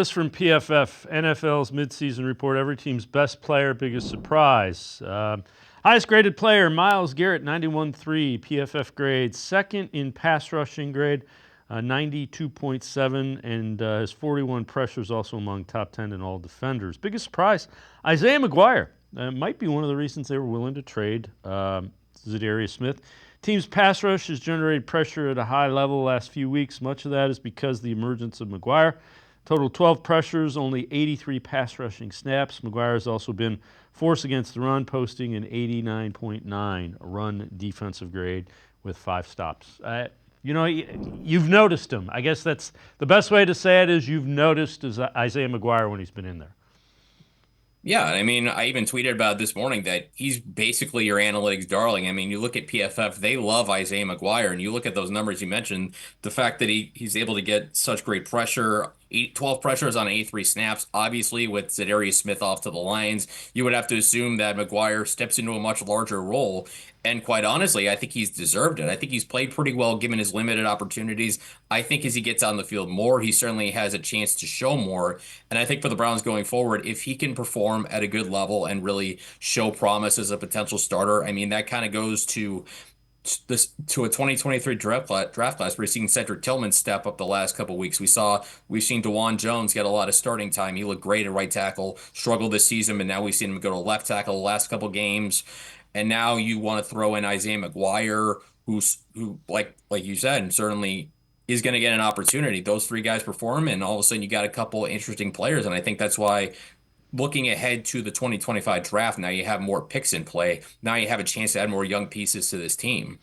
This from PFF, NFL's midseason report. Every team's best player, biggest surprise. Highest graded player, Myles Garrett, 91.3 PFF grade. Second in pass rushing grade, 92.7, and his 41 pressures also among top 10 in all defenders. Biggest surprise, Isaiah McGuire. Might be one of the reasons they were willing to trade Zadarius Smith. Team's pass rush has generated pressure at a high level the last few weeks. Much of that is because of the emergence of McGuire. Total 12 pressures, only 83 pass rushing snaps. McGuire has also been force against the run, posting an 89.9 run defensive grade with 5 stops. You've noticed him. I guess that's the best way to say it is you've noticed Isaiah McGuire when he's been in there. Yeah, I mean, I even tweeted about it this morning that he's basically your analytics darling. I mean, you look at PFF, they love Isaiah McGuire, and you look at those numbers you mentioned, the fact that he's able to get such great pressure, 12 pressures on 83 snaps, obviously with Zadarius Smith off to the Lions, you would have to assume that McGuire steps into a much larger role. And quite honestly, I think he's deserved it. I think he's played pretty well given his limited opportunities. I think as he gets on the field more, he certainly has a chance to show more. And I think for the Browns going forward, if he can perform at a good level and really show promise as a potential starter, I mean, that kind of goes to a 2023 draft class. We're seeing Cedric Tillman step up the last couple weeks. We've seen DeJuan Jones get a lot of starting time. He looked great at right tackle, struggled this season, but now we've seen him go to left tackle the last couple games. And now you want to throw in Isaiah McGuire, who like you said, and certainly is going to get an opportunity. Those three guys perform, and all of a sudden you got a couple interesting players. And I think that's why looking ahead to the 2025 draft, now you have more picks in play. Now you have a chance to add more young pieces to this team.